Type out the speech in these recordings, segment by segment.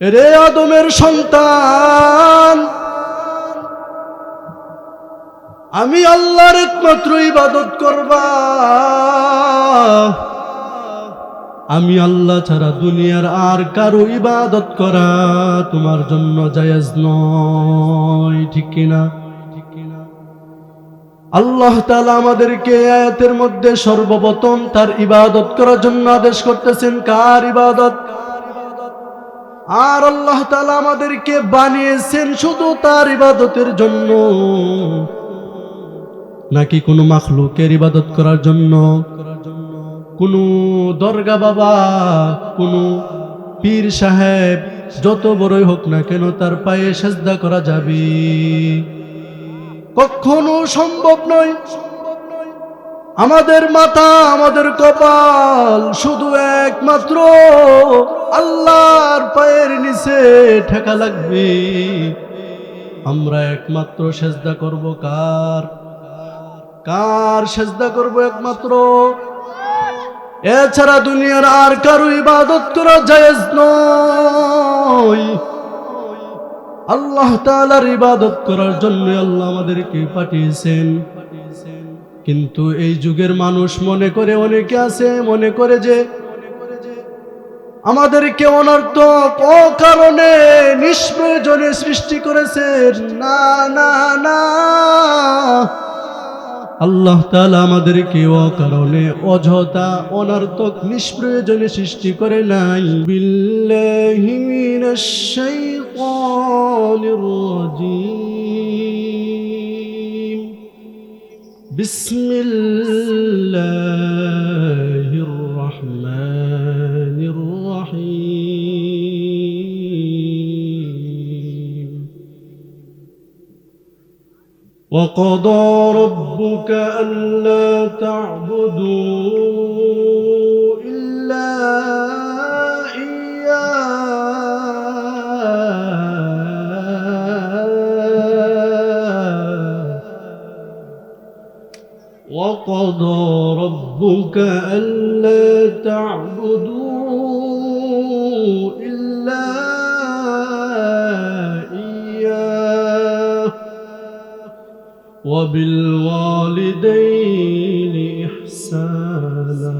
রে আদমের সন্তান, আমি আল্লাহর একমাত্র ইবাদত করবা। আমি আল্লাহ ছাড়া দুনিয়ার আর কারো ইবাদত করা তোমার জন্য জায়েজ নয়, ঠিক কিনা? আল্লাহ তাআলা আমাদেরকে আয়াতের মধ্যে সর্বপ্রথম তার ইবাদত করার জন্য আদেশ করতেছেন। কার ইবাদত? আর আল্লাহ তাআলা আমাদেরকে বানিয়েছেন শুধু তার ইবাদতের জন্য, নাকি কোনো মাখলুকের ইবাদত করার জন্য? কোনো দরগা বাবা, কোনো পীর সাহেব যত বড়ই হোক না কেন তার পায়ে সেজদা করা যাবে? কখনো সম্ভব নয়। আমাদের মাথা, আমাদের কপাল শুধু একমাত্র আল্লাহর পায়ের নিচে ঠেকা লাগবে। আমরা একমাত্র সেজদা করব কার? কার সেজদা করব? একমাত্র। এছাড়া দুনিয়ার আর কারো ইবাদত করা জায়েজ নয়। আল্লাহ তাআলার ইবাদত করার জন্য আল্লাহ আমাদেরকে পাঠিয়েছেন। কিন্তু এই যুগের মানুষ মনে করে, অনেকে আছে মনে করে যে আমাদেরকে অনর্থক অকারণে নিষ্প্রয়োজনে সৃষ্টি করেছেন। না না না, আল্লাহ তাআলা আমাদেরকে অকারণে অযথা অনর্থক নিষ্প্রয়োজনে সৃষ্টি করে নাই। বিল্লাহি মিনাশ শাইতানির রাজীম। বিসমিল্লাহির রহমানির রহিম। وقضى ربك ألا تعبدوا إلا إياه وقضى ربك ألا تعبدوا إلا وبالوالدين إحسانا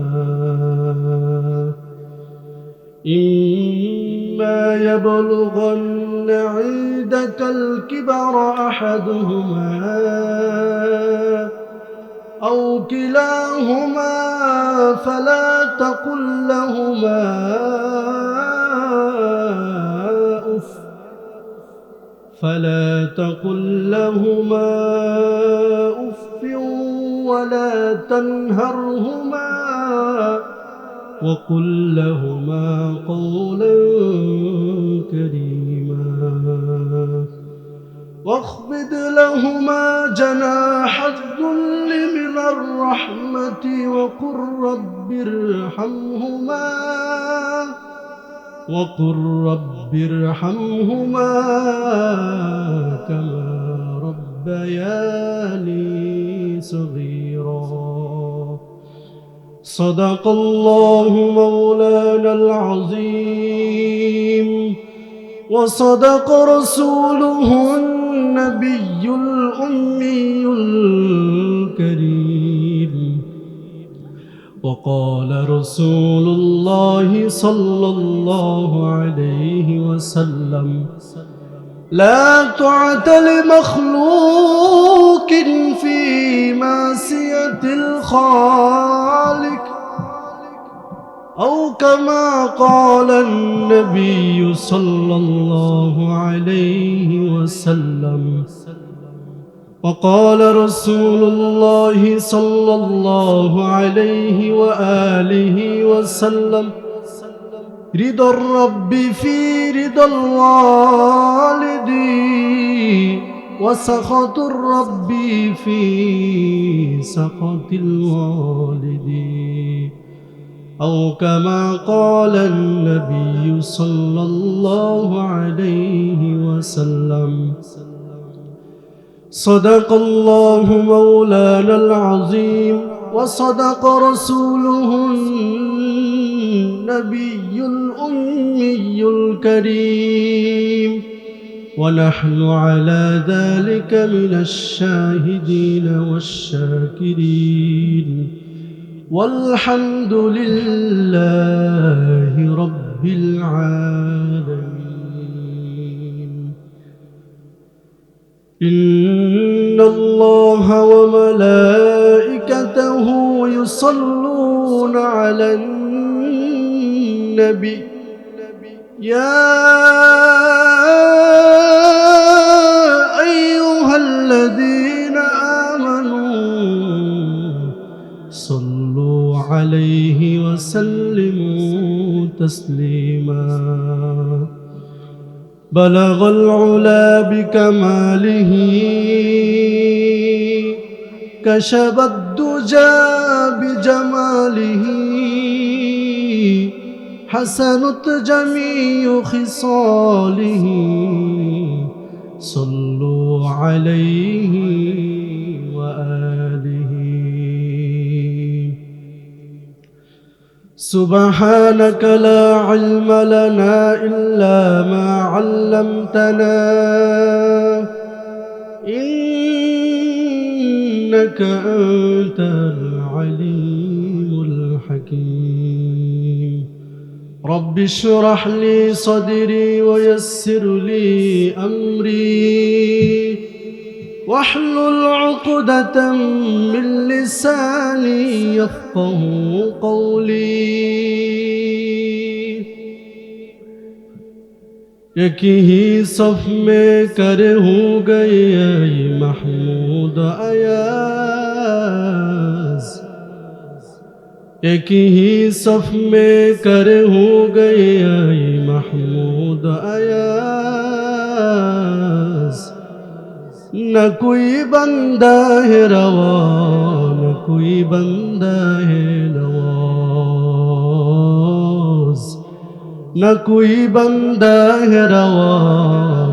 إما يبلغن عندك الكبر أحدهما أو كلاهما فلا تقل لهما أف ولا تنهرهما وقل لهما قولا كريما واخفض لهما جناح الذل من الرحمة وقل رب ارحمهما كما ربياني صغيرا. صدق الله مولانا العظيم وصدق رسوله النبي الأمي الكريم. وقال رسول الله صلى الله عليه وسلم لا طاعة لمخلوق في معصية الخالق أو كما قال النبي صلى الله عليه وسلم. وقال رسول الله صلى الله عليه وآله وسلم رضا الرب في رضا الوالد وسخط الرب في سخط الوالد أو كما قال النبي صلى الله عليه وسلم. صدق الله مولانا العظيم وصدق رسوله النبي الأمي الكريم ونحن على ذلك من الشاهدين والشاكرين والحمد لله رب العالمين إن الله وملائكته يصلون على النبي يا أيها الذين آمنوا صلوا عليه وسلموا تسليما بلغ العلا بكماله كشف الدجى بجماله حسنت جميع خصاله صلوا عليه وآله سبحانك لا علم لنا إلا ما علمتنا إنك أنت العليم الحكيم رب اشرح لي صدري ويسر لي أمري واحلل عقدة من لساني يفقه قولي एक ही सफ में कर हो गए महमूद अयाज एक ही सफ में कर हो गए महमूद अयाज न कोई बंदा है रवा न कोई बंदा है नवाज न कोई बंदा है रवा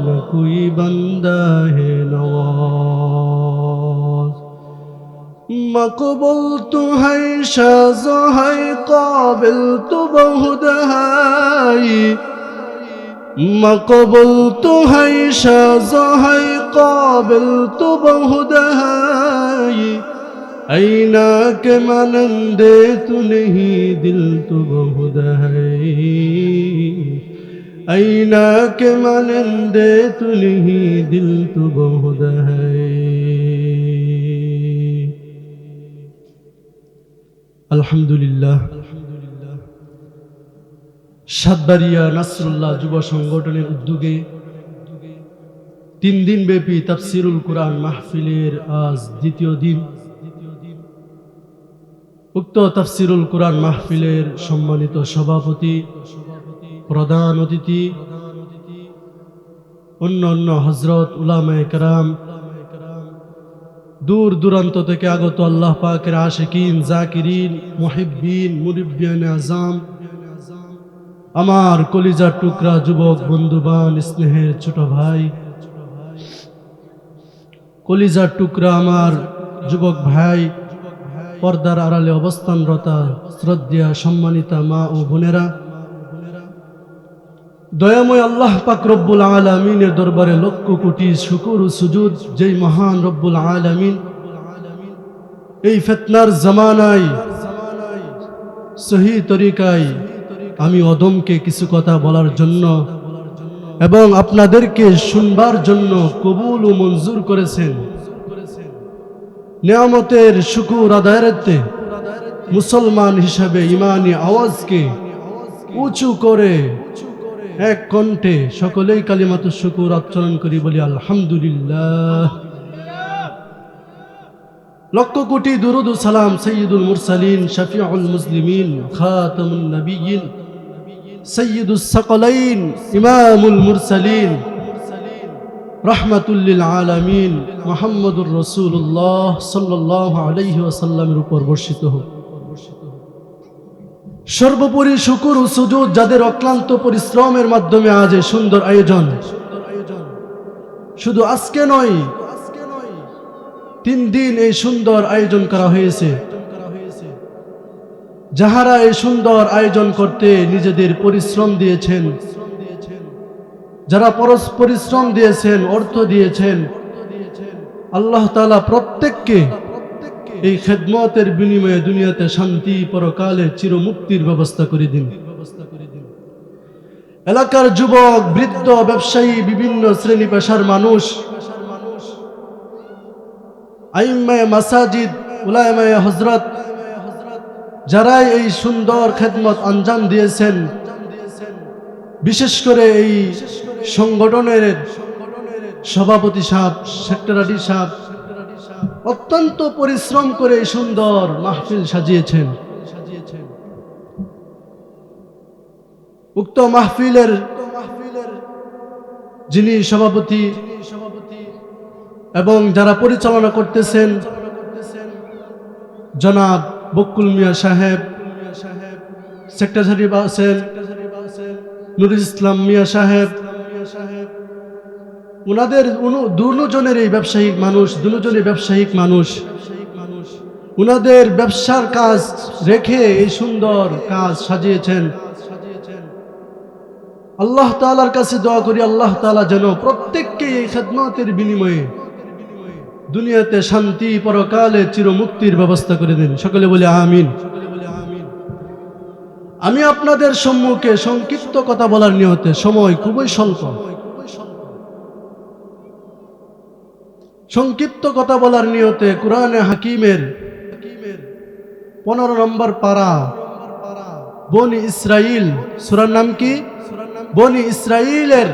न कोई बंदा है नवाज मकबूल तो है शाज़ है काबिल तो बहुत है मकबूल तो है शाज़ है काबिल तो बहुत है ऐना के मनंदे तू नहीं दिल तो बहुत है ऐना के मनंदे तू नहीं दिल तो बहुत है अल्हम्दुलिल्लाह সাতবাড়িয়া নাসরুল্লাহ যুব সংগঠনের উদ্যোগে 3 দিন ব্যাপী তাফসীরুল কুরআন মাহফিলের আজ দ্বিতীয় দিন উক্ত তাফসীরুল কুরআন মাহফিলের সম্মানিত সভাপতি প্রধান অতিথি অন্যান্য হযরত উলামায়ে কেরাম দূর দূরান্ত থেকে আগত আল্লাহ পাকের আশিকিন জাকিরিন মুহিব্বিন মুরিব্বিয়ানে আযম আমার কলিজার টুকরা যুবক বন্ধুবান স্নেহের ছোট ভাই কলিজার টুকরা আমার যুবক ভাই পর্দার আড়ালে অবস্থানরতা শ্রদ্ধেয়া সম্মানিতা মা ও বোনেরা দয়াময় আল্লাহ পাক রব্বুল আলামিনের দরবারে লক্ষ কোটি শুকর ও সুজুদ যেই মহান রব্বুল আলামিন এই ফিতনার জামানায় সহি তরিকায় আমি অদমকে কিছু কথা বলার জন্য এবং আপনাদেরকে শুনবার জন্য কবুল ও মঞ্জুর করেছেন নিয়ামতের শুকর আদায়েতে মুসলমান হিসাবে ঈমানি আওয়াজকে উঁচু করে এক কণ্ঠে সকলেই কালিমাতুশ শুকর উচ্চারণ করি বলি আলহামদুলিল্লাহ লক্ষ কোটি দুরুদ ও সালাম সাইয়্যিদুল মুরসালিন শাফিউল মুসলিমিন খাতামুন নবিয়্যিন সাইয়্যিদুস সাকালাইন ইমামুল মুরসালিন রাহমাতুল লিল আলামিন মুহাম্মদুর রাসূলুল্লাহ সাল্লাল্লাহু আলাইহি ওয়াসাল্লামের উপর বর্ষিত হোক। সর্বোপরি শুকর ও সুজুদ যাদের অক্লান্ত পরিশ্রমের মাধ্যমে আজ এই সুন্দর আয়োজন, শুধু আজকে নয় 3 দিন এই সুন্দর আয়োজন করা হয়েছে। যাহারা এই সুন্দর আয়োজন করতে নিজেদের পরিশ্রম দিয়েছেন, যারা পরিশ্রম দিয়েছেন, অর্থ দিয়েছেন, আল্লাহ তাআলা প্রত্যেককে এই খেদমতের বিনিময়ে দুনিয়াতে শান্তি, পরকালে চিরমুক্তির ব্যবস্থা করে দিন। এলাকার যুবক, বৃদ্ধ, ব্যবসায়ী, বিভিন্ন শ্রেণী পেশার মানুষ, আইম্মায়ে মাসাজিদ, উলামায়ে হযরত, যারাই এই সুন্দর খেদমত আঞ্জাম দিয়েছেন, বিশেষ করে এই সংগঠনের সভাপতি সাহেব, সেক্রেটারি সাহেব অত্যন্ত পরিশ্রম করে এই সুন্দর মাহফিল সাজিয়েছেন। উক্ত মাহফিলের যিনি সভাপতি এবং যারা পরিচালনা করতেছেন জনাব বকুল মিয়া সাহেব, সেক্রেটারি আছেন নুরুল ইসলাম মিয়া সাহেব, উনাদের দুজনের এই ব্যবসায়িক মানুষ, উনাদের ব্যবসার কাজ রেখে এই সুন্দর কাজ সাজিয়েছেন। আল্লাহ তাআলার কাছে দোয়া করি, আল্লাহ তাআলা যেন প্রত্যেককে এই খেদমতের বিনিময়ে দুনিয়াতে শান্তি, পরকালে চিরমুক্তির ব্যবস্থা করে দেন। সকলে বলি আমিন। আমি আপনাদের সম্মুখে সংক্ষিপ্ত কথা বলার নিয়তে, সময় খুবই স্বল্প, সংক্ষিপ্ত কথা বলার নিয়তে কুরআনে হাকিমের 15 নম্বর পারা, বনি ইসরাইল, সূরার নাম কি? বনি ইসরাইলের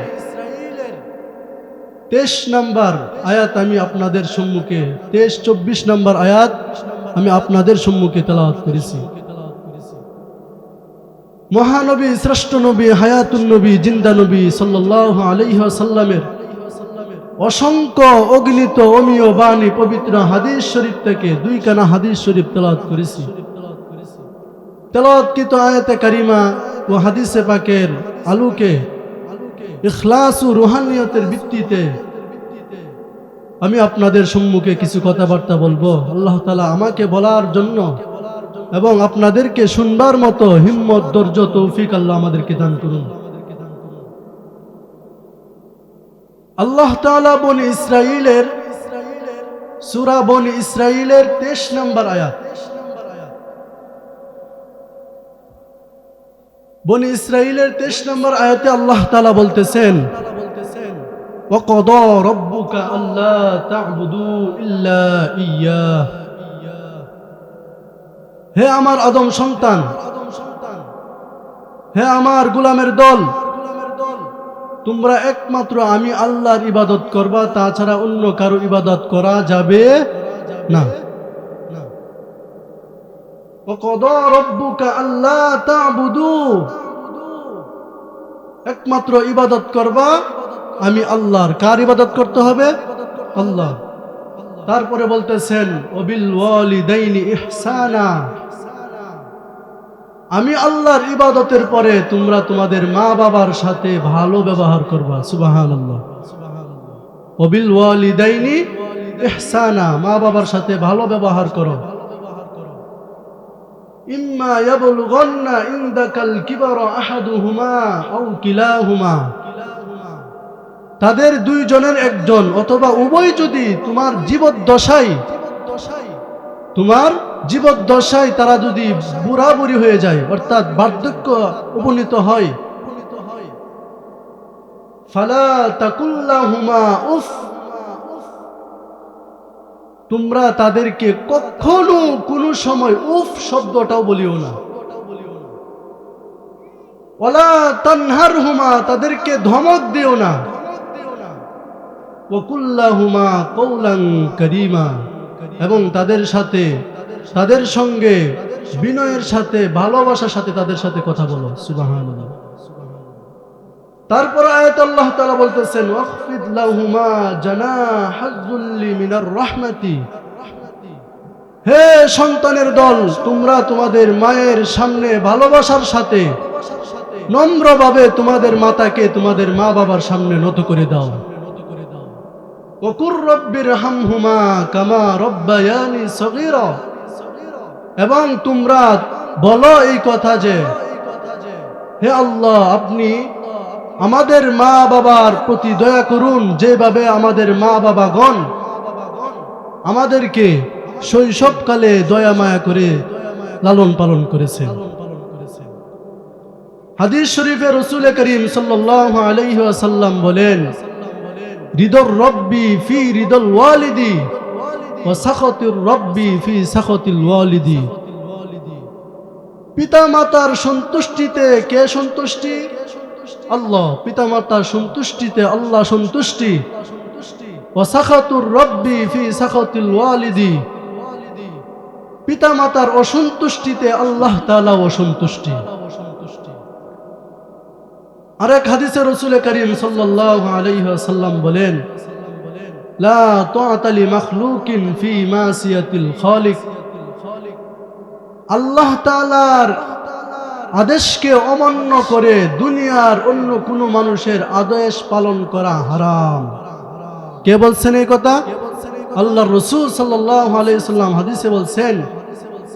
23 নম্বর আয়াত আমি আপনাদের সম্মুখে, 23-24 নম্বর আয়াত আমি আপনাদের সম্মুখে তেলাওয়াত করেছি। মহানবী, শ্রেষ্ঠ নবী, হায়াতুন নবী, জিন্দা নবী সাল্লাল্লাহু আলাইহি ওয়াসাল্লামের অসংখ্য অগণিত অমীয় বাণী পবিত্র হাদিস শরীফ থেকে 2 খানা হাদিস শরীফ তেলাওয়াত করেছি। তেলাওয়াতকৃত আয়াতে কারিমা ও হাদিসে পাকের আলোকে, ইখলাস ও রুহানিয়তের ভিত্তিতে আমি আপনাদের সম্মুখে কিছু কথাবার্তা বলবো। আল্লাহ তাআলা আমাকে বলার জন্য এবং আপনাদেরকে শুনবার মতো হিম্মত, ধৈর্য, তৌফিক আল্লাহ আমাদেরকে দান করুন। আল্লাহ তাআলা বনি ইসরাইলের সূরা বনি ইসরাইলের 23 নম্বর আয়াত, বনি ইসরাইলের 23 নম্বর আয়াতে আল্লাহ তাআলা বলতেছেন, ওয়াকাদা রাব্বুকা আল্লা তা'বুদু ইল্লা ইয়্যাহ। হে আমার আদম সন্তান, হে আমার গোলামের দল, তোমরা একমাত্র আমি আল্লাহর ইবাদত করবা, তাছাড়া অন্য কারো ইবাদত করা যাবে না। ওয়াকাদা রাব্বুকা আল্লা তা'বুদু, একমাত্র ইবাদত করবা আমি আল্লাহর। কার ইবাদত করতে হবে? আল্লাহ। তারপরে বলতেছেন ওয়াবিল ওয়ালিদাইনি ইহসানা, আমি আল্লাহর ইবাদতের পরে তোমরা তোমাদের মা বাবার সাথে ভালো ব্যবহার করবা। সুবহানাল্লাহ। ওয়াবিল ওয়ালিদাইনি ইহসানা, মা বাবার সাথে ভালো ব্যবহার করো। ইম্মা ইয়াবলুগান্না ইনদাকাল কিবারা আহাদুহুমা আও কিলাহুমা, তাদের 2 জনের একজন অথবা উভয় যদি তোমার জীবদ্দশায় তারা যদি বুড়াবুড়ি হয়ে যায়, অর্থাৎ বার্ধক্য উপনীত হয়, ফালা তাকুল্লাহুমা উফ, তোমরা তাদেরকে কখনো কোনো সময় উফ শব্দটাও বলিও না। ওয়ালা তানহারহুমা, তাদেরকে ধমক দিও না। ওয়াকুল্লাহুমা কওলান কারীমা, এবং তাদের সঙ্গে বিনয়ের সাথে, ভালোবাসার সাথে তাদের সাথে কথা বলো। সুবহানাল্লাহ। তারপর আয়াত আল্লাহ তাআলা বলতেছেন ওয়াখফিদ লাহুমা জানাহাযুল্লি মিনার রাহমাতি, হে সন্তানের দল, তোমরা তোমাদের মায়ের সামনে ভালোবাসার সাথে নম্রভাবে তোমাদের মাতাকে তোমাদের মা বাবার সামনে নত করে দাও। ওয়াকুর রাব্বিরহামহুমা কামা রাব্বায়ানি সগীরা, এবং তোমরা বলো এই কথা যে, হে আল্লাহ, আপনি আমাদের মা বাবার প্রতি দয়া করুন, যেভাবে আমাদের মা বাবাগণ আমাদেরকে শৈশবকালে দয়া মায়া করে লালন পালন করেছেন। হাদিস শরীফে রাসূল করিম সাল্লাল্লাহু আলাইহি ওয়াসাল্লাম বলেন, রিদর রব্বি ফি রিদল ওয়ালিদি ওয়া সাখাতুর রব্বি ফি সাখাতিল ওয়ালিদি। পিতামাতার সন্তুষ্টিতে কে সন্তুষ্টি? আল্লাহ। পিতামাতার সন্তুষ্টিতে আল্লাহ সন্তুষ্টি। ওয়া সাখাতুর রব্বি ফি সাখাতিল ওয়ালিদি। পিতামাতার অসন্তুষ্টিতে আল্লাহ তাআলা অসন্তুষ্টি। আরেক হাদিসে রাসূল করিম সাল্লাল্লাহু আলাইহি ওয়াসাল্লাম বলেন, লা তাআতা লি মাখলুকিন ফি মাসিয়াতিল খালিক। আল্লাহ তাআলার আদেশকে অমান্য করে দুনিয়ার অন্য কোনো মানুষের আদেশ পালন করা হারাম। কে বলছেন এই কথা? আল্লাহর রাসূল সাল্লাল্লাহু আলাইহি ওয়াসাল্লাম হাদিসে বলছেন,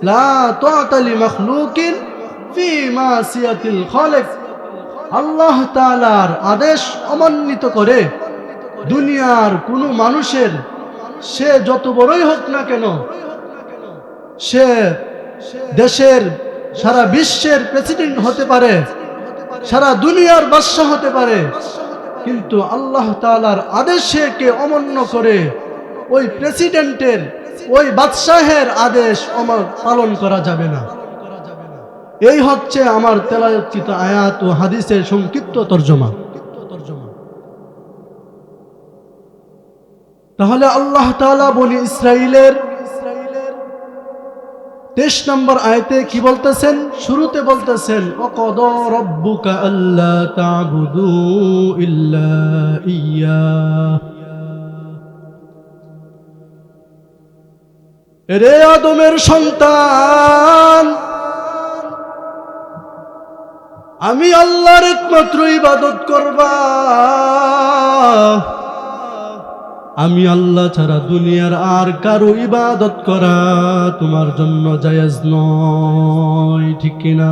লা তাআতা লি মাখলুকিন ফি মাসিয়াতিল খালিক। আল্লাহ তাআলার আদেশ অমান্বিত করে দুনিয়ার কোনো মানুষের, সে যত বড়ই হোক না কেন, সে দেশের সারা বিশ্বের প্রেসিডেন্ট হতে পারে, সারা দুনিয়ার বাদশা হতে পারে, কিন্তু আল্লাহ তাআলার আদেশকে অমান্য করে ওই প্রেসিডেন্টের, ওই বাদশাহের আদেশ পালন করা যাবে না। এই হচ্ছে আমার তেলাওয়াতকৃত আয়াত ও হাদিসের সংক্ষিপ্ত তরজমা। তাহলে আল্লাহ তাআলা বনি ইসরাইলের 23 নম্বর আয়াতে কি বলতেছেন? শুরুতে বলতেছেন, ওয়াকাদা রাব্বুকা আল্লা তা'বুদু ইল্লা ইয়্যাহ। রে আদমের সন্তান, আমি আল্লাহর একমাত্র ইবাদত করবা। আমি আল্লাহ ছাড়া দুনিয়ার আর কারো ইবাদত করা তোমার জন্য জায়েজ নয়। ঠিক কিনা?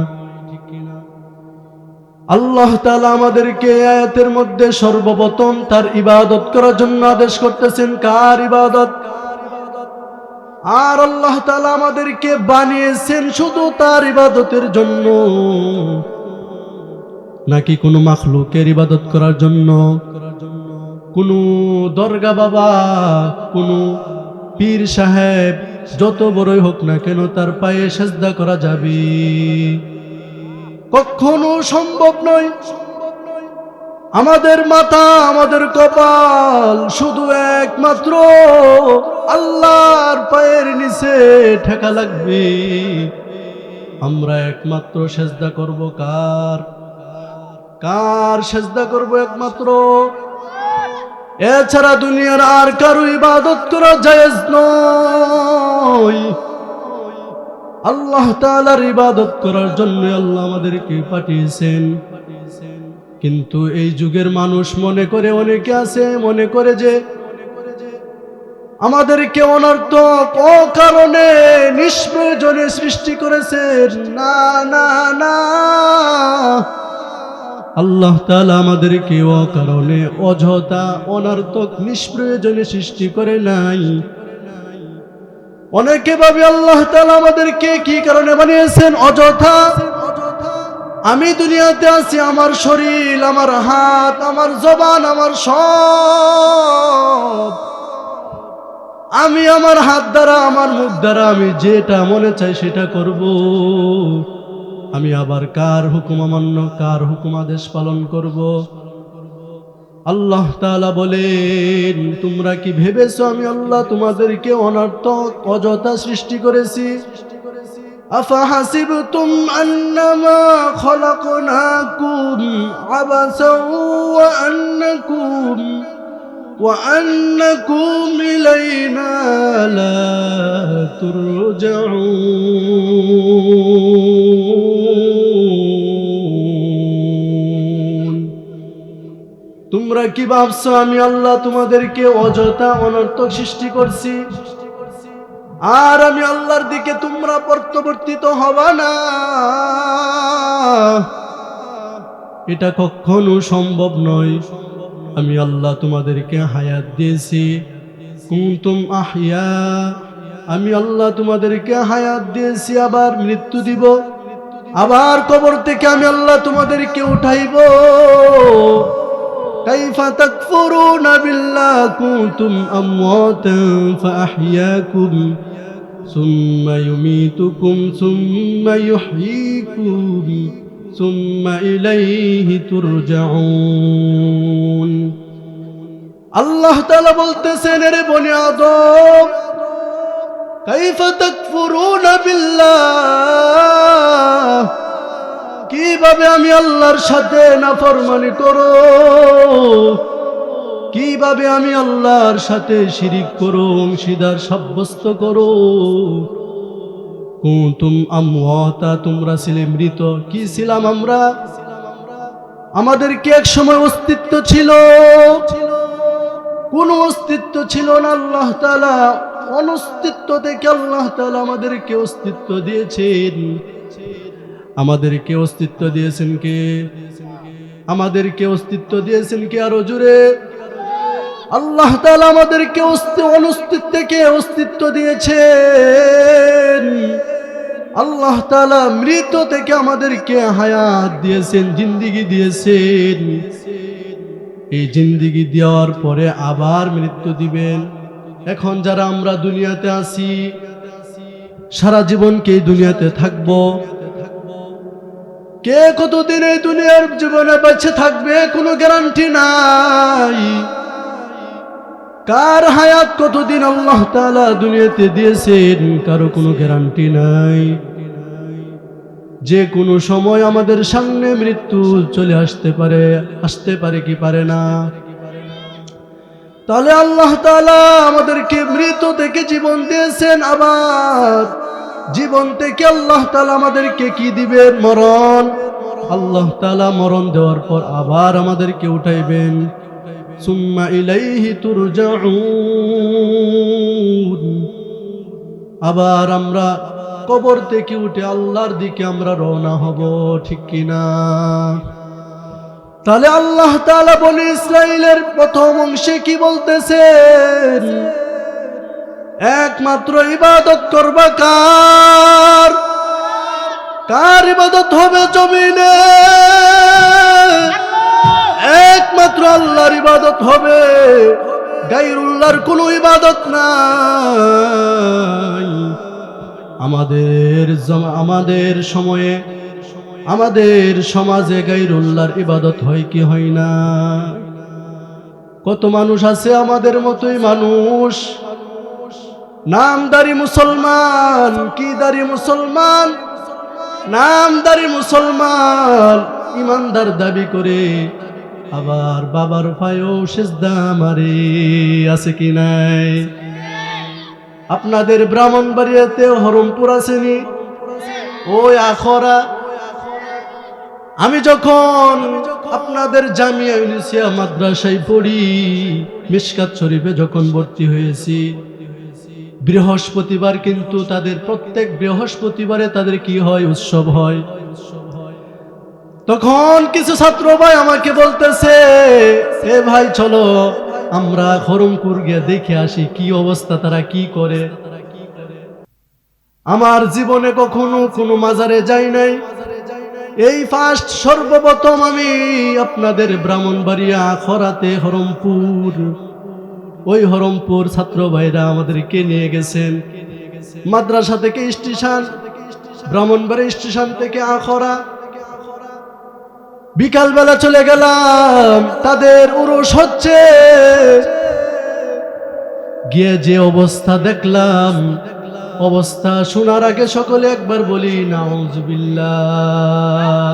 আল্লাহ তাআলা আমাদেরকে আয়াতের মধ্যে সর্বপ্রথম তার ইবাদত করার জন্য আদেশ করতেছেন। কার ইবাদত? আর আল্লাহ তাআলা আমাদেরকে বানিয়েছেন শুধু তার ইবাদতের জন্য, নাকি কোনো মাখলুকের ইবাদত করার জন্য? কোনো দরগা বাবা, কোনো পীর সাহেব যত বড়ই হোক না কেন, তার পায়ে সেজদা করা যাবে? কখনো সম্ভব নয়। আমাদের মাথা, আমাদের কপাল শুধু একমাত্র আল্লাহর পায়ের নিচে ঠেকা লাগবে। আমরা একমাত্র সেজদা করব কার? কার সেজদা করব? একমাত্র। এছাড়া দুনিয়ার আর কারো ইবাদত করা জায়েজ নয়। আল্লাহ তাআলার ইবাদত করার জন্য আল্লাহ আমাদেরকে পাঠিয়েছেন। কিন্তু এই যুগের মানুষ মনে করে, অনেকে আছে মনে করে যে আমাদেরকে অনর্থক অকারণে নিষ্প্রয়োজনে সৃষ্টি করেছেন। না না না, আল্লাহ তাআলা আমাদেরকে অকারণে, অযথা, অনর্থক, নিষ্প্রয়োজনে সৃষ্টি করে নাই। অনেকে ভাবে আল্লাহ তাআলা আমাদেরকে কি কারণে বানিয়েছেন? অযথা। আমি দুনিয়াতে আছি, আমার শরীর, আমার হাত, আমার জবান, আমার সব, আমি আমার হাত দ্বারা, আমার মুখ দ্বারা আমি যেটা মনে চাই সেটা করব। আমি আবার কার হুকুম অমান্য, কার হুকুম আদেশ পালন করব? আল্লাহ তাআলা বলেন, তোমরা কি ভেবেছো আমি আল্লাহ তোমাদেরকে অনর্থক, অযথা সৃষ্টি করেছি? আফাহাসিবতুম আন্নামা খলাকনাকুম আবাসাও ওয়া আন্নাকুম ইলাইনা লা তুরজাউন। তোমরা কি ভাবছো আমি আল্লাহ তোমাদেরকে অযথা, অনর্থক সৃষ্টি করছি? আর আমি আল্লাহর দিকে তোমরা প্রত্যাবর্তিত হবা না, এটা কখনো সম্ভব নয়। আমি আল্লাহ তোমাদেরকে হায়াত দিয়েছি, কুনতুম আহইয়া, আমি আল্লাহ তোমাদেরকে হায়াত দিয়েছি, আবার মৃত্যু দিব, আবার কবর থেকে আমি আল্লাহ তোমাদেরকে উঠাইব। কাইফা তাকফুরুনা বিল্লাহ কুনতুম আমওয়াতান ফাআহইয়াকুম সুম্মা ইউমীতুকুম সুম্মা ইউহয়ীকুম সুম্মা ইলাইহি তুরজাউন। আল্লাহ তাআলা বলতেছেন, রে বনি আদম, কাইফা তাকফুরুনা বিল্লাহ, কিভাবে আমি আল্লাহর সাথে নাফরমানি করো, কিভাবে আমি আল্লাহর সাথে শিরিক করো, অংশীদার সাব্যস্ত করো। কুনতুম আমওয়াতা, তোমরা ছিলে মৃত। কি ছিলাম আমরা? আমাদের কি এক সময় অস্তিত্ব ছিল? কোনো অস্তিত্ব ছিল না। আল্লাহ তাআলা অনস্তিত্ব থেকে আল্লাহ তাআলা আমাদেরকে অস্তিত্ব দিয়েছেন। আমাদেরকে অস্তিত্ব দিয়েছেন কে? আমাদেরকে অস্তিত্ব দিয়েছেন কে? আরো জোরে। আল্লাহ তাআলা আমাদেরকে অনস্তিত্ব থেকে অস্তিত্ব দিয়েছেন। আল্লাহ তাআলা মৃত থেকে আমাদেরকে হায়াত দিয়েছেন, জিন্দেগি দিয়েছেন। এই জিন্দেগি দেওয়ার পরে আবার মৃত্যু দিবেন। এখন যারা আমরা দুনিয়াতে আছি, সারা জীবনকে এই দুনিয়াতে থাকব। কে কতদিন এই দুনিয়ার জীবনে বেঁচে থাকবে কোনো গ্যারান্টি নাই। কার হায়াত কতদিন আল্লাহ তাআলা দুনিয়াতে দিয়েছেন কারো কোনো গ্যারান্টি নাই। যে কোনো সময় আমাদের সামনে মৃত্যু চলে আসতে পারে কি পারে না? তাহলে আল্লাহ তাআলা আমাদেরকে মৃত থেকে জীবন দিয়েছেন, আবার জীবন থেকে আল্লাহ তাআলা আমাদেরকে কি দিবেন? মরণ। আল্লাহ তাআলা মরণ দেওয়ার পর আবার আমাদেরকে উঠাইবেন। সুম্মা ইলাইহি তুরজাউন। আবার আমরা কবর থেকে উঠে আল্লাহর দিকে আমরা রওনা হব, ঠিক কিনা? তাহলে আল্লাহ তাআলা বনি ইসরাইলের প্রথম অংশে কি বলতেছেন? একমাত্র ইবাদত করবা কার? কার ইবাদত হবে জমিনে? একমাত্র আল্লাহর ইবাদত হবে, গায়রুল্লাহর কোনো ইবাদত নাই। আমাদের সময়ে, আমাদের সমাজে গায়রুল্লাহর ইবাদত হয় কি হয় না? কত মানুষ আছে আমাদের মতোই মানুষ, নামদারি মুসলমান। কি দারি মুসলমান? নামদারি মুসলমান, ইমানদার দাবি করে, আবার বাবার পায়েও সিজদা মারে। আছে কি নাই? আপনাদের ব্রাহ্মণবাড়িয়াতে হরমপুর আসেনি? ওই আখরা। আমি যখন আপনাদের জামিয়া ইউনিসিয়া মাদ্রাসায় পড়ি, মিশকাত শরীফে যখন ভর্তি হয়েছি, বৃহস্পতিবার কিন্তু তাদের প্রত্যেক বৃহস্পতিবারে তাদের কি হয়? উৎসব হয়। তখন কিছু ছাত্র ভাই আমাকে বলতেছে, এ ভাই চলো আমরা হরমপুর গিয়ে দেখে আসি কি অবস্থা, তারা কি করে। আমার জীবনে কখনো কোনো মাজারে যাই নাই। এই ফার্স্ট সর্বপ্রথম আমি আপনাদের ব্রাহ্মণবাড়িয়া আখরাতে হরমপুর, ওই হরমপুর ছাত্র ভাইরা আমাদেরকে নিয়ে গেছেন মাদ্রাসা থেকে স্টেশন, ব্রাহ্মণবাড়িয়া স্টেশন থেকে আখরা। বিকালবেলা চলে গেলাম, তাদের উরুস হচ্ছে। গিয়ে যে অবস্থা দেখলাম, অবস্থা শোনার আগে সকলে একবার বলি নাউজুবিল্লাহ।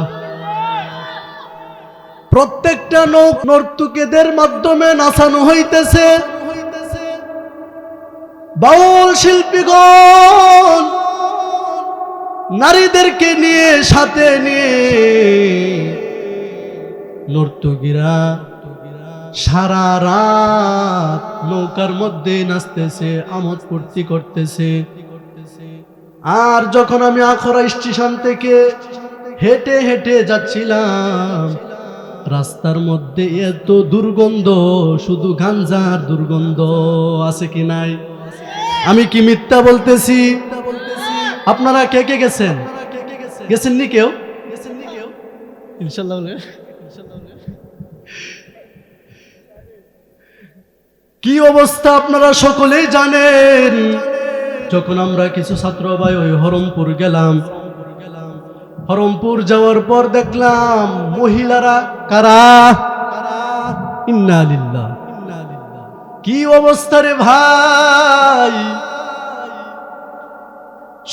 প্রত্যেকটা নর্তকীদের মাধ্যমে নাচানো হইতেছে। বাউল শিল্পীগণ নারীদেরকে নিয়ে, সাথে নিয়ে নর্তকীরা সারা রাত নৌকার মধ্যে নাচতেছে, আমোদ ফুর্তি করতেছে। আর যখন আমি আখড়া স্টেশন থেকে হেঁটে হেঁটে যাচ্ছিলাম, রাস্তার মধ্যে এত দুর্গন্ধ, শুধু গাঞ্জার দুর্গন্ধ, আছে কি নাই? আমি কি মিথ্যা বলতেছি? আপনারা কে কে গেছেন? গেছেননি কেউ? ইনশাল্লাহ। কি অবস্থা আপনারা সকলেই জানেন। যখন আমরা কিছু ছাত্র ভাই ওই হরমপুর গেলাম, হরমপুর যাওয়ার পর দেখলাম মহিলারা কারা, ইন্না লিল্লাহ, কি অবস্থা রে ভাই।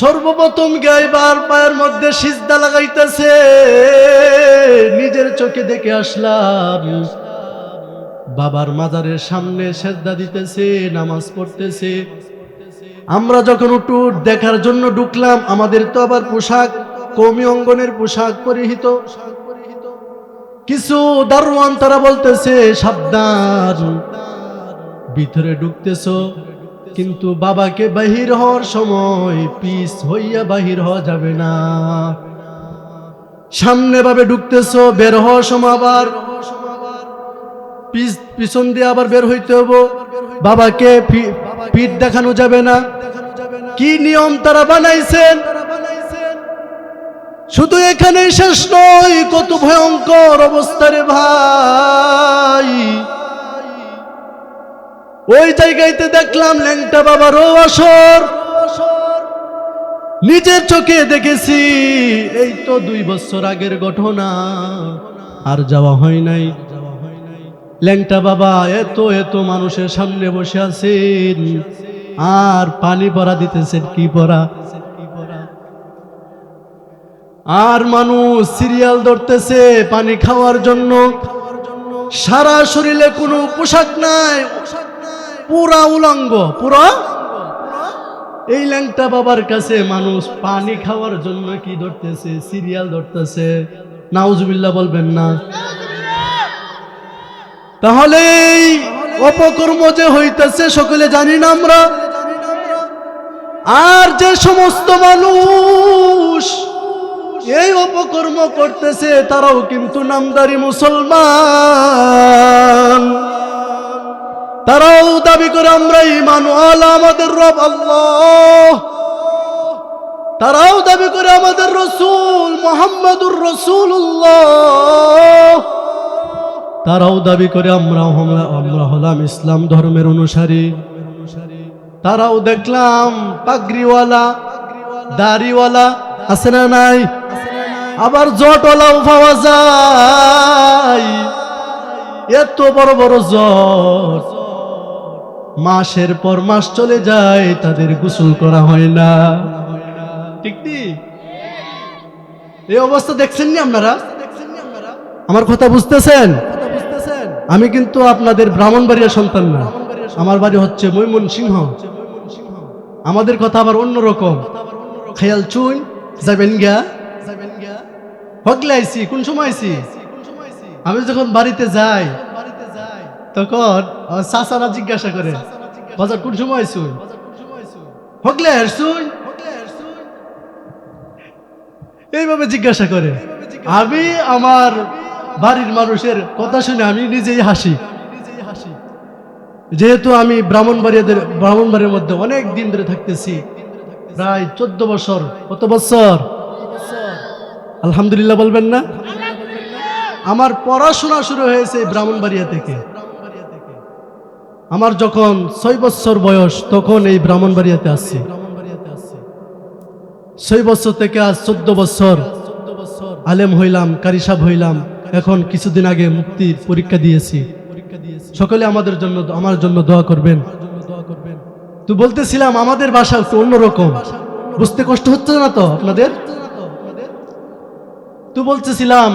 সর্বপ্রথম গাইবার পায়ের মধ্যে সিজদা লাগাইতেছে, নিজের চোখে দেখে আসলাম। বাবার মাজারের সামনে সিজদা দিতেছে, নামাজ পড়তেছে। আমরা যখন একটু দেখার জন্য ঢুকলাম, আমাদের তো আবার পোশাক কওমি অঙ্গনের পোশাক পরিহিত। কিছু দারোয়ান তারা বলতেছে সাবধান, ভিতরে ঢুকতেছো কিন্তু বাবাকে বাহির হওয়ার সময় পিস হইয়া বাহির হওয়া যাবে না। সামনে ভাবে ঢুকতেছো, বের হওয়ার সময় আবার পিছন দিয়ে আবার বের হইতে হবে। বাবাকে পিঠ দেখানো যাবে না। কি নিয়ম তারা বানাইছেন। শুধু এখানেই শেষ নয়, কত ভয়ঙ্কর অবস্থা রে ভাই। ওই জায়গাতে দেখলাম ল্যাংটা বাবারও আসর, নিজের চোখে দেখেছি। এই তো 2 বছর আগের ঘটনা, আর যাওয়া হয় নাই। ল্যাংটা বাবা এত এত মানুষের সামনে বসে আছেন, আর পানি পরা দিতেছেন। কি পরা? আর মানুষ সিরিয়াল ধরতেছে পানি খাওয়ার জন্য। সারা শরীরে কোনো পোশাক নাই, পুরা উলঙ্গ, পুরা। এই ল্যাংটা বাবার কাছে মানুষ পানি খাওয়ার জন্য কি ধরতেছে? সিরিয়াল ধরতেছে। নাউজুবিল্লাহ বলবেন না? তাহলে এই অপকর্ম যে হইতেছে সকলে জানি না আমরা। আর যে সমস্ত মানুষ এই অপকর্ম করতেছে তারাও কিন্তু নামদারি মুসলমান। তারাও দাবি করে আমরা ঈমানওয়ালা, আমাদের রব আল্লাহ। তারাও দাবি করে আমাদের রাসূল মুহাম্মদুর রাসূলুল্লাহ। তারাও দাবি করে আমরা হলাম ইসলাম ধর্মের অনুসারী। তারাও দেখলাম পাগড়িওয়ালা, দাড়িওয়ালা, আছে না নাই? আবার জটওয়ালাও পাওয়া যায়। এত বড় বড় জট, মাসের পর মাস চলে যায়, তাদের গোসল করা হয় না। ঠিক ঠিক এই অবস্থা দেখছেন নি আপনারা? আমার কথা বুঝতেছেন? আমি কিন্তু আপনাদের ব্রাহ্মণবাড়িয়ার সন্তান না, আমার বাড়ি হচ্ছে ময়মনসিংহ। আমাদের কথা আবার অন্যরকম। খেয়াল চুন যাবেন গা, হকলে আইসি। কোন সময় আইসি? আমি যখন বাড়িতে যাই তখন চাচারা জিজ্ঞাসা করে, বাজার কোন সময় আইসুন? হকলে আসুন, এইভাবে জিজ্ঞাসা করে। আমি আমার বাড়ির মানুষের কথা শুনে আমি নিজেই হাসি। যেহেতু আমি ব্রাহ্মণবাড়ির মধ্যে অনেক দিন ধরে থাকতেছি, প্রায় 14 বছর। কত বছর? আলহামদুলিল্লাহ বলবেন না? আমার পড়াশোনা শুরু হয়েছে ব্রাহ্মণবাড়িয়া থেকে। আমার যখন 6 বছর বয়স তখন এই ব্রাহ্মণবাড়িয়াতে আসছি। 6 বছর থেকে আজ 14 বছর আলেম হইলাম, কারি সাহেব হইলাম। এখন কিছুদিন আগে মুক্তির পরীক্ষা দিয়েছি। সকলে আমার জন্য দোয়া করবেন। তো বলতেছিলাম আমাদের ভাষা একটু অন্যরকম, বুঝতে কষ্ট হচ্ছে না তো আপনাদের? তো বলতেছিলাম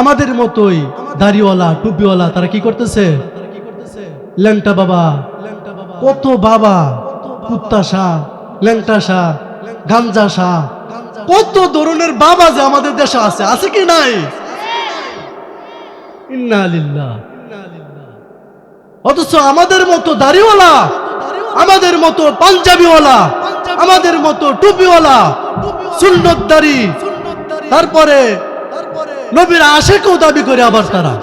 আমাদের মতোই দাড়িওয়ালা, টুপিওয়ালা তারা কি করতেছে? ল্যাংটা বাবা, কত বাবা, কুত্তা শাহ, ল্যাংটা শাহ, গাঞ্জা শাহ, কত ধরনের বাবা যে আমাদের দেশে আছে, আছে কি নাই? ইন্না লিল্লাহ। অথচ আমাদের মতো দাড়িওয়ালা, আমাদের মতো পাঞ্জাবিওয়ালা, আমাদের মতো টুপিওয়ালা, সুন্নতদারি, তারপরে নবীর আশিকও দাবি করে আবার তারা।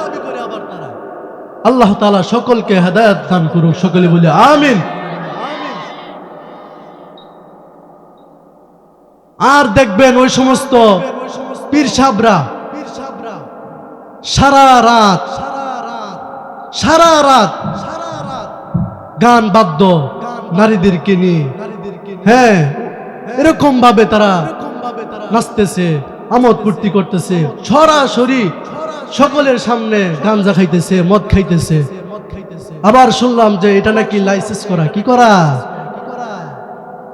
আল্লাহ তাআলা সকলকে হেদায়েত দান করুক, সকলে বলি আমিন। আর দেখবেন ওই সমস্ত পীর সাহেবরা সারা রাত গান বাদ্য নারীদেরকে নিয়ে, হ্যাঁ, এরকম ভাবে তারা নাচতেছে, আমোদ ফুর্তি করতেছে, সরাসরি সকলের সামনে গাঞ্জা খাইতেছে, মদ খাইতেছে। আবার শুনলাম যে এটা নাকি লাইসেন্স করা, কি করা,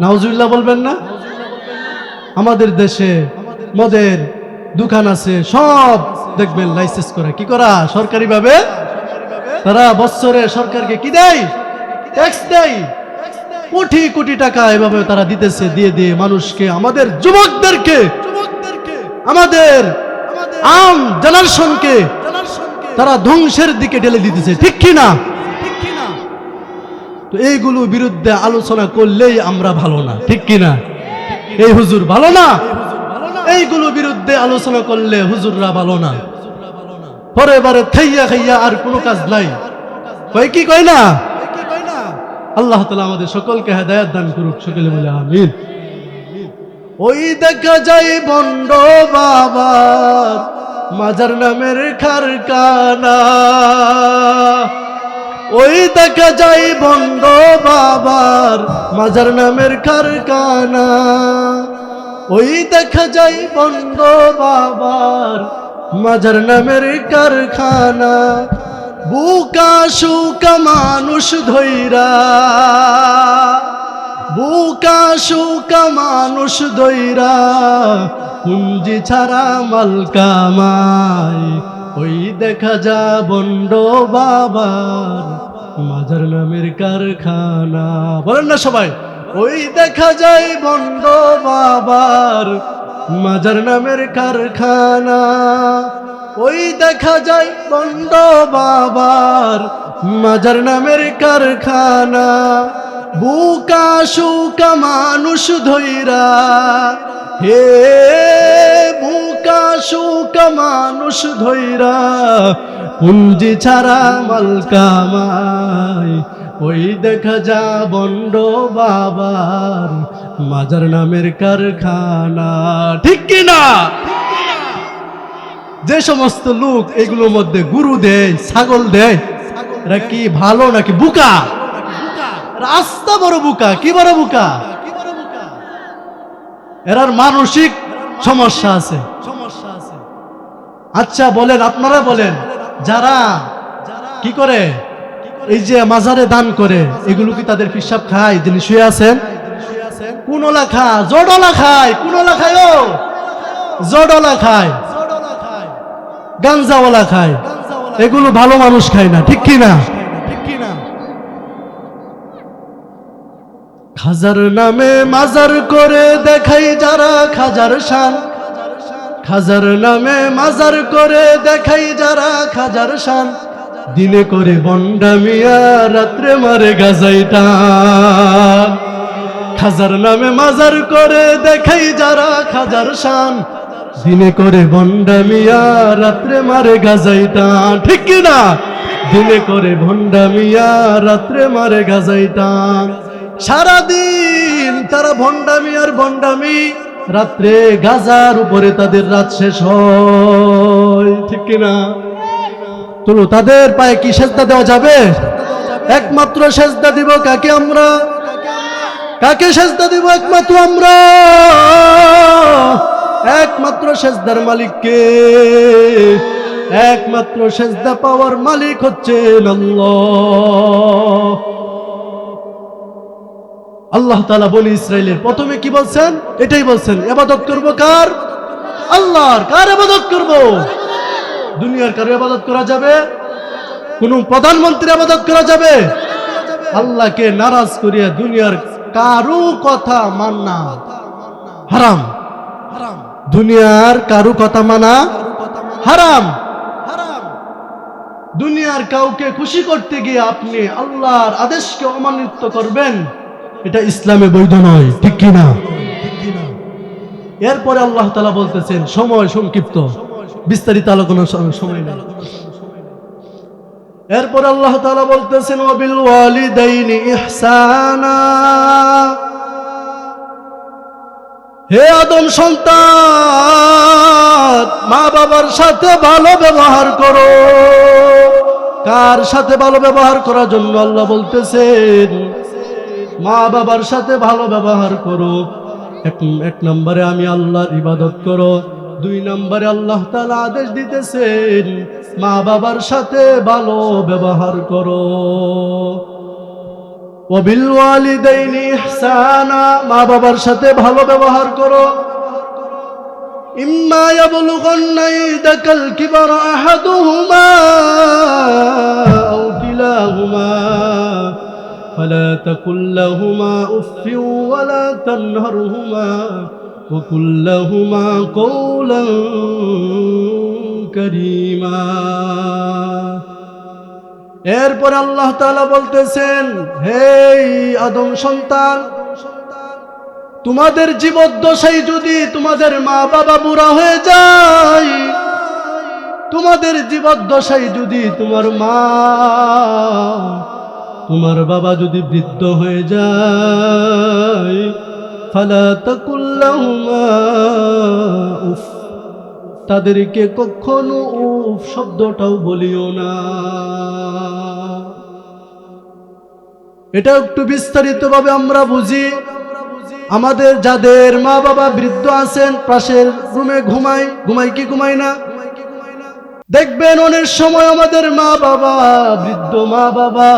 নাউজুবিল্লাহ বলবেন না? আমাদের দেশে মদের দোকান আছে, সব দেখবেন লাইসেন্স করা, কি করা, সরকারি ভাবে তারা বছরে সরকারকে কি দেয়, ট্যাক্স দেয়, কোটি কোটি টাকা এভাবে তারা দিতেছে, দিয়ে মানুষকে, আমাদের যুবকদেরকে, আমাদের আম জেনারেশনকে তারা ধ্বংসের দিকে ঠেলে দিতেছে, ঠিক কি না? তো এইগুলো বিরুদ্ধে আলোচনা করলেই আমরা ভালো না, ঠিক কি না? এই হুজুর ভালো না, এইগুলো বিরুদ্ধে আলোচনা করলে হুজুররা ভালো না, পরে বারে থাইয়া খাইয়া আর কোনো কাজ নাই, কয় কি কয় না? আল্লাহ তাআলা আমাদের সকলকে হেদায়েত দান করুক, সকলে বলে আমিন। ওই দেখা যায় বন্ড বাবার মাজার নামের কারখানা, ওই দেখা যায় বন্ড বাবার মাজার নামের কারখানা, ওই দেখা যায় বন্ড বাবার মাজার নামের কারখানা। বুকা শুকা মানুষ ধইরা, বুকা শুকা মানুষ ধইরা, পুঞ্জি ছাড়া মাল কামাই, ওই দেখা যা বন্ড বাবার মাজার নামের কারখানা। বলেন না সবাই, ওই দেখা যায় বন্ড বাবার মাজার নামের কারখানা, ওই দেখা যায় বন্ড বাবার মাজার নামের কারখানা। বুকা শুকা মানুষ ধইরা, হে বুকা শুকা মানুষ ধইরা, পুঞ্জি ছাড়া মাল কামাই, ওই দেখা যা বন্ড বাবার মাজার নামের কারখানা, ঠিক কি না? যে সমস্ত লোক এগুলোর মধ্যে গরু দেয়, ছাগল দেয়, এরা কি ভালো নাকি বুকা? রাস্তা বড় বুকা, কি বড় বুকা? এরার মানসিক সমস্যা আছে। আচ্ছা বলেন, আপনারা বলেন, যারা কি করে এই যে মাজারে দান করে, এগুলো কি তাদের পিসাব খায়? যিনি শুয়ে আছেন, কোনলা খায়, জডলা খায়, কোনলা খায়, ও জডলা খায়, গাঞ্জাওয়ালা খায়, এগুলো ভালো মানুষ খায় না, ঠিক কি না? খাজার নামে মাজার করে দেখাই যারা খাজার শান, খাজার নামে মাজার করে দেখাই যারা খাজার শান, দিনে করে বন্ডামিয়া, রাত্রে মারে গাজাই টান। খাজার নামে মাজার করে দেখাই যারা খাজার শান, দিনে করে বন্ডামিয়া, রাত্রে মারে গাজাই টান, ঠিক কি না? দিনে করে ভন্ডামিয়া, রাত্রে মারে গাজাই টান। সারাদিন তারা ভন্ডামি আর ভন্ডামি, রাত্রে গাজার উপরে তাদের রাত শেষ হয়, ঠিক কিনা? তো তাদের পায়ে কি সেজদা দেওয়া যাবে? একমাত্র সেজদা দিব কাকে? আমরা কাকে সেজদা দিব? একমাত্র আমরা, একমাত্র সেজদার মালিককে, একমাত্র সেজদা পাওয়ার মালিক হচ্ছেন আল্লাহ। আল্লাহ তাআলা বনি ইসরাইলের প্রথমে কি বলছেন? এটাই বলছেন, ইবাদত করব কার? আল্লাহর। কার ইবাদত করব? দুনিয়ার কারো ইবাদত করা যাবে? কোন প্রধানমন্ত্রীর ইবাদত করা যাবে? আল্লাহকে নারাজ করিয়া দুনিয়ার কারো কথা মানা হারাম। দুনিয়ার কারো কথা মানা হারাম। দুনিয়ার কাউকে খুশি করতে গিয়ে আপনি আল্লাহর আদেশকে অমানিত করবেন, এটা ইসলামে বৈধ নয়, ঠিক কি না? এরপরে আল্লাহ তাআলা বলতেছেন, সময় সংক্ষিপ্ত, বিস্তারিত আলোচনার সময় নেই। এরপর আল্লাহ তাআলা বলতেছেন, ওয়াবিল ওয়ালিদাইনি ইহসানা, হে আদম সন্তান, মা বাবার সাথে ভালো ব্যবহার করো। কার সাথে ভালো ব্যবহার করার জন্য আল্লাহ বলতেছেন? মা বাবার সাথে ভালো ব্যবহার করো। এক নম্বরে আমি আল্লাহর ইবাদত করো, 2 নম্বরে আল্লাহ তাআলা আদেশ দিতেছেন মা বাবার সাথে ভালো ব্যবহার করো। ওয়াবিল ওয়ালিদাইনি ইহসানা, মা বাবার সাথে ভালো ব্যবহার করো। ইম্মা ইয়াবলুগান্না ইনদাকাল কিবারা আহাদুহুমা আও কিলাহুমা ফালা তাকুল লাহুমা উফফিন ওয়ালা তানহারহুমা ওয়া কুল লাহুমা কওলান কারীমা। এরপর আল্লাহ তাআলা বলতেছেন, হে আদম সন্তান, তোমাদের জীবদ্দশায় যদি তোমাদের মা বাবা বুড়া হয়ে যায়, তোমাদের জীবদ্দশায় যদি তোমার মা তোমার বাবা যদি বৃদ্ধ হয়ে যায়, ফালা তাকুল লাহুমা উফ, তাদেরকে কখনো উফ শব্দটাও বলিও না। এটা একটু বিস্তারিতভাবে আমরা বুঝি। আমাদের যাদের মা বাবা বৃদ্ধ আছেন, পাশের রুমে ঘুমাই কি ঘুমাই না? দেখবেন অনেক সময় আমাদের মা বাবা, বৃদ্ধ মা বাবা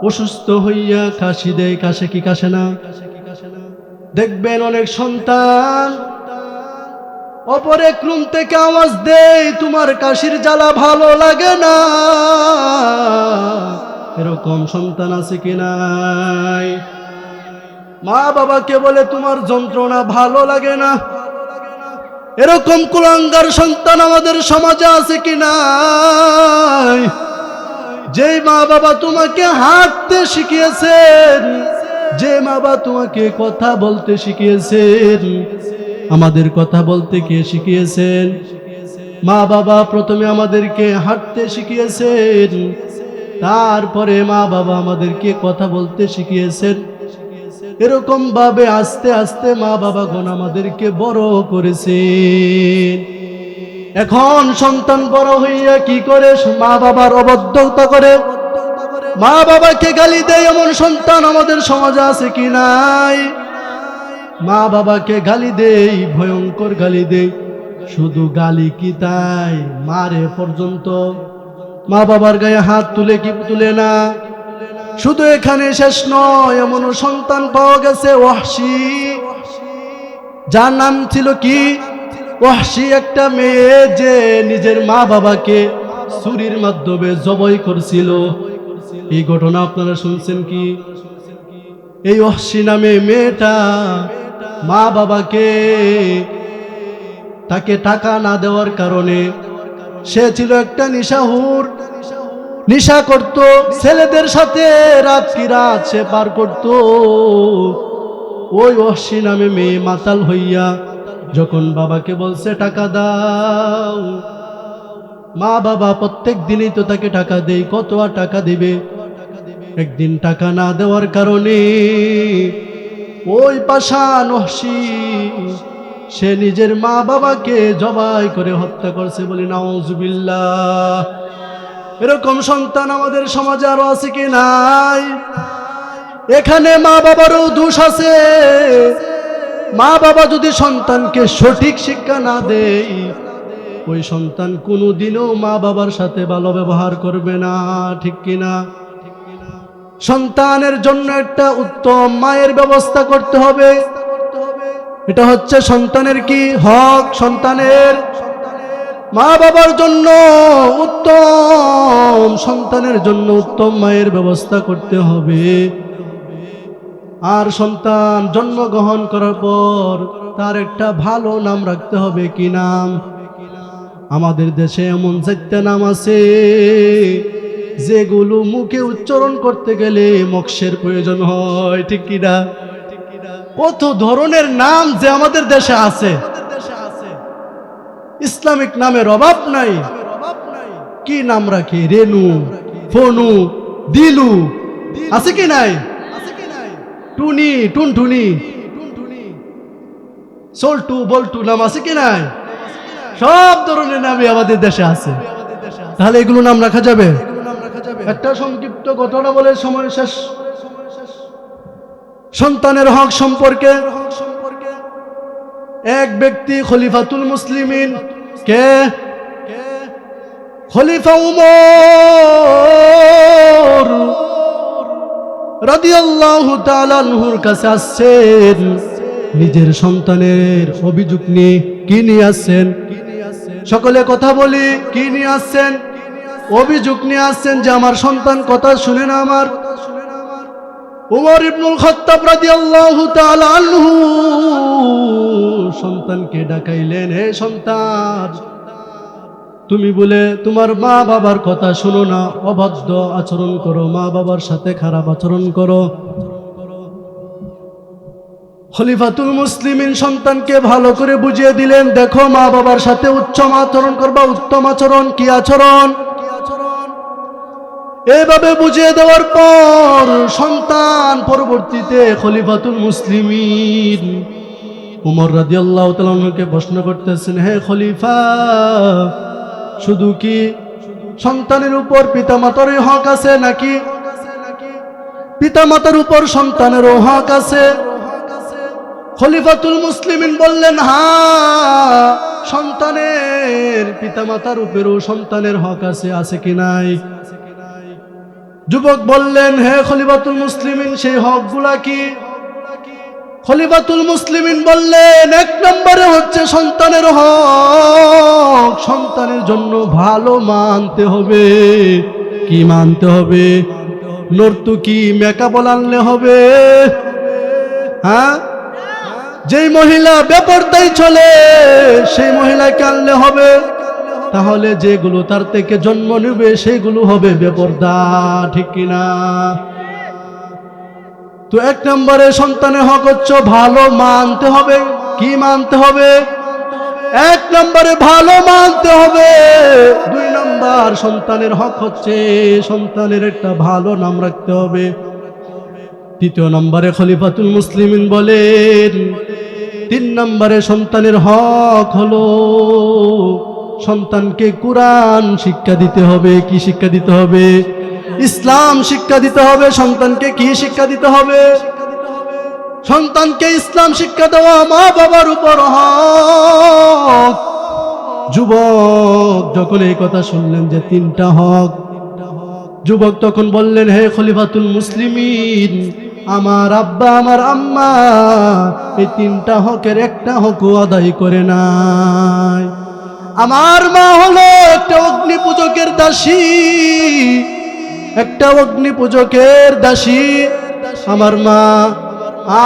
অসুস্থ হইয়া কাশি দেয়, কাশে কি কাশে না? দেখবেন অনেক সন্তান অপর এক রুম থেকে আওয়াজ দেয়, তোমার কাশির জ্বালা ভালো লাগে না। এরকম সন্তান আছে কি নাই? মা বাবাকে বলে তোমার যন্ত্রণা ভালো লাগে না। এরকম কুলাঙ্গার সন্তান আমাদের সমাজে আছে কি নাই? যেই মা বাবা তোমাকে হাঁটতে শিখিয়েছেন, যে মা বাবা তোমাকে কথা বলতে শিখিয়েছেন, আমাদের কথা বলতে কে শিখিয়েছেন? মা বাবা প্রথমে আমাদেরকে হাঁটতে শিখিয়েছেন, তারপরে মা বাবা আমাদেরকে কথা বলতে শিখিয়েছেন। এরকম ভাবে আস্তে আস্তে মা বাবাগণ আমাদেরকে বড় করেছেন। এখন সন্তান বড় হইয়া কি করে? মা বাবার অবাধ্যতা করে, মা বাবাকে গালি দেয়, এমন সন্তান আমাদের সমাজে আছে কি নাই? মা বাবাকে গালি দেই, ভয়ঙ্কর গালি দেই। শুধু গালি কি তাই, মারে পর্যন্ত। মা বাবার গায়ে হাত তুলে কি তুলে না? শুধু এখানে শেষ নয়, এমন সন্তান পাওয়া গেছে ওয়াহশী, যার নাম ছিল কি? ওয়াহশী, একটা মেয়ে যে নিজের মা বাবাকে ছুরির মাধ্যমে জবাই করছিল। এই ঘটনা আপনারা শুনছেন কি? এই ওয়াহশী নামে মেয়েটা মা বাবাকে তাকে টাকা না দেওয়ার কারণে, সে ছিল একটা নিশাহুর, নিশা করত, ছেলেদের সাথে রাত কি রাত সে পার করত। ওই ওয়াহশী নামে মেয়ে মাতাল হইয়া যখন বাবাকে বলছে টাকা দাও, মা বাবা প্রত্যেক দিনই তো তাকে টাকা দেয়, কত আর টাকা দিবে? একদিন টাকা না দেওয়ার কারণে ওই পাষাণ ওয়াহশী সে নিজের মা বাবাকে জবাই করে হত্যা করছে। বলি নাউজুবিল্লাহ। এরকম সন্তান আমাদের সমাজে আরো আছে কি নাই? এখানে মা বাবারও দোষ আছে। মা বাবা যদি সন্তানকে সঠিক শিক্ষা না দেয়, ওই সন্তান কোনোদিনও মা বাবার সাথে ভালো ব্যবহার করবে না, ঠিক কিনা? সন্তানের জন্য একটা উত্তম মায়ের ব্যবস্থা করতে হবে। এটা হচ্ছে সন্তানের কি হক? সন্তানের মা বাবার জন্য উত্তম, সন্তানের জন্য উত্তম মায়ের ব্যবস্থা করতে হবে। আর সন্তান জন্মগ্রহণ করার পর তার একটা ভালো নাম রাখতে হবে। কি নাম? আমাদের দেশে এমন 4টা নাম আছে যেগুলো মুখে উচ্চারণ করতে গেলে মোক্ষের প্রয়োজন হয়, ঠিক কিনা? কত ধরনের নাম যে আমাদের দেশে আছে, ইসলামিক নামের অভাব নাই। কি নাম রাখি? রেনু, ফনু, দিলু, আছে কি নাই? টুনি, টুনটুনি, সল্টু, বল্টু নাম আছে কি নাই? সব ধরনের নামই আমাদের দেশে আছে। তাহলে এগুলো নাম রাখা যাবে? একটা সংক্ষিপ্ত ঘটনা বলে সময় শেষ। সন্তানের হক সম্পর্কে এক ব্যক্তি খলিফাতুল মুসলিমিন, কে? খলিফা উমর রাদিয়াল্লাহু তাআলা আনহুর কাছে আসছেন নিজের সন্তানের অভিযোগ নিয়ে। কি নিয়ে আসছেন? সকলে কথা বলি, কি নিয়ে আসছেন? অভিযোগ নিয়ে আসছেন যে আমার সন্তান কথা শুনে না। আমার উমর ইবনুল খাত্তাব রাদিয়াল্লাহু তাআলা আনহু সন্তানকে ডাকাইলেন, হে সন্তান, তুমি বলে তোমার মা বাবার কথা শুনো না, অবাধ্য আচরণ করো, মা বাবার সাথে খারাপ আচরণ করো। খলিফাতুল মুসলিমিন সন্তানকে ভালো করে বুঝিয়ে দিলেন, দেখো মা বাবার সাথে উচ্চম আচরণ করবা। উত্তম আচরণ কি আচরণ? এইভাবে বুঝিয়ে দেওয়ার পর সন্তান পরবর্তীতে খলিফাতুল মুসলিমিন উমর রাদিয়াল্লাহু তাআলা আনহুকে প্রশ্ন করতেছেন, হে খলিফা, শুধু কি সন্তানের উপর পিতামাতারই হক আছে নাকি পিতামাতার উপর সন্তানেরও হক আছে? খলিফাতুল মুসলিমিন বললেন, হ্যাঁ, সন্তানের পিতামাতার উপরেও সন্তানের হক আছে। আছে কি নাই? যুবক বললেন, হে খলিফাতুল মুসলিমিন, সেই হকগুলা কি? খলিফাতুল মুসলিমিন বললেন, এক নম্বরে হচ্ছে সন্তানের হক, সন্তানের জন্য ভালো মানতে হবে। কি মানতে হবে? নর্তকী, মেকআপ আনলে হবে? হ্যাঁ, যেই মহিলা বেপরদায় চলে সেই মহিলাকে আনলে হবে? তাহলে যেগুলো তার থেকে জন্ম নেবে সেগুলো হবে বেপরদা, ঠিক কিনা? তো এক নম্বরে সন্তানের হক হচ্ছে ভালো মানতে হবে। কি মানতে হবে? এক নম্বরে ভালো মানতে হবে। 2 নম্বর সন্তানের হক হচ্ছে সন্তানের একটা ভালো নাম রাখতে হবে। 3 নম্বরে খলিফাতুল মুসলিমিন বলেন, 3 নম্বরে সন্তানের হক হলো সন্তানকে কুরআন শিক্ষা দিতে হবে। কি শিক্ষা দিতে হবে? ইসলাম শিক্ষা দিতে হবে। সন্তানকে কি শিক্ষা দিতে হবে? সন্তানকে ইসলাম শিক্ষা দেওয়া মা বাবার উপর হক। যুবক যখন এই কথা শুনলেন যে 3টা হক, যুবক তখন বললেন, হে খলিফাতুল মুসলিমিন, আমার আব্বা আমার আম্মা এই 3টা হকের একটা হকও আদায় করে নাই। আমার মা হলো একটা অগ্নি পূজকের দাসী, একটা অগ্নি পূজকের দাসী আমার মা।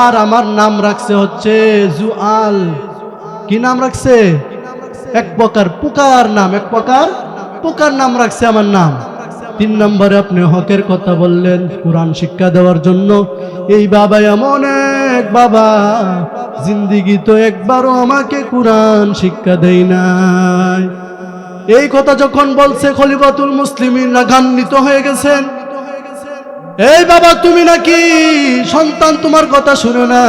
আর আমার নাম রাখছে হচ্ছে জুআল। কি নাম রাখছে? এক প্রকার পোকার নাম, এক প্রকার পোকার নাম রাখছে আমার নাম। 3 নম্বরে আপনি হকের কথা বললেন কুরআন শিক্ষা দেওয়ার জন্য। এই বাবা এমন এক বাবা, জিন্দিগি তো একবারও আমাকে কুরআন শিক্ষা দেয় নাই। এই কথা যখন বলছে খলিফাতুল মুসলিমিন রাগান্বিত হয়ে গেছেন। এই বাবা, তুমি নাকি সন্তান তোমার কথা শুনে না?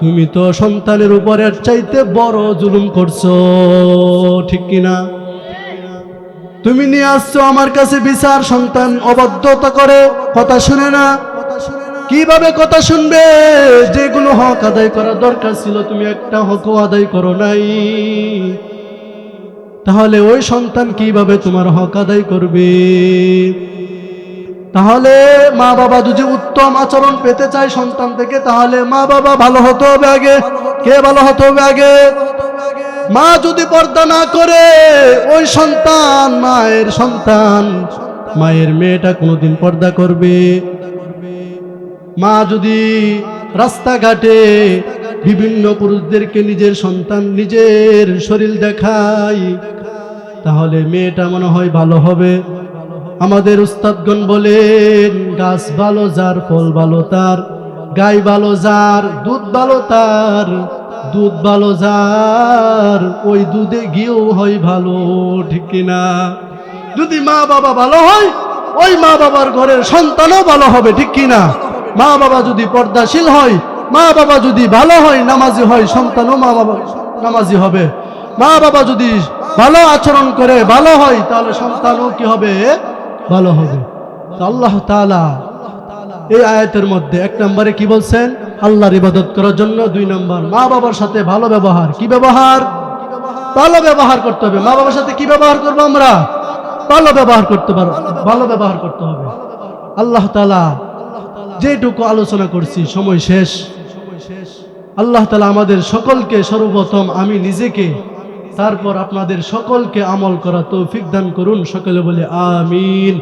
তুমি তো সন্তানের উপর এর চাইতে বড় জুলুম করছো, ঠিক কিনা? তুমি নিয়ে আসছো আমার কাছে বিচার, সন্তান অবাধ্যতা করে, কথা শুনে না। কিভাবে কথা শুনবে? যেগুলো হক আদায় করা দরকার ছিল তুমি একটা হকও আদায় করো নাই। তাহলে ওই সন্তান কিভাবে তোমার হক আদায় করবে? তাহলে মা বাবা যদি উত্তম আচরণ পেতে চায় সন্তান থেকে, তাহলে মা বাবা ভালো হতে হবে আগে। কে ভালো হতে হবে আগে? মা যদি পর্দা না করে ওই সন্তান, মায়ের সন্তান, মায়ের মেয়েটা কোনোদিন পর্দা করবে? মা যদি রাস্তাঘাটে বিভিন্ন পুরুষদেরকে নিজের সন্তান নিজের শরীর দেখায়, তাহলে মেয়েটা মনে হয় ভালো হবে। আমাদের উস্তাদগণ বলেন, গাছ ভালো যার ফল ভালো তার, গাই ভালো যার দুধ ভালো তার, দুধ ভালো যার ওই দুধে ঘিও হয় ভালো, ঠিক কিনা? যদি মা বাবা ভালো হয়, ওই মা বাবার ঘরের সন্তানও ভালো হবে, ঠিক কিনা? মা বাবা যদি পর্দাশীল হয়, মা বাবা যদি ভালো হয়, নামাজি হয়, সন্তানও মা বাবা নামাজি হবে। মা বাবা যদি ভালো আচরণ করে ভালো হয়, তাহলে সন্তানও কি হবে? ভালো হবে। তো আল্লাহ তাআলা এই আয়াতের মধ্যে 1 নম্বরে কি বলছেন? আল্লাহর ইবাদত করার জন্য। 2 নম্বর, মা বাবার সাথে ভালো ব্যবহার। কি ব্যবহার? ভালো ব্যবহার করতে হবে। মা বাবার সাথে কি ব্যবহার করবো আমরা? ভালো ব্যবহার করতে পারবো, ভালো ব্যবহার করতে হবে। আল্লাহ তাআলা যেটুকু আলোচনা করছি, সময় শেষ। আল্লাহ তাআলা আমাদের সকলকে, সর্বপ্রথম আমি নিজেকে, তারপর আপনাদের সকলকে আমল করা তৌফিক দান করুন। সকলে বলে আমিন।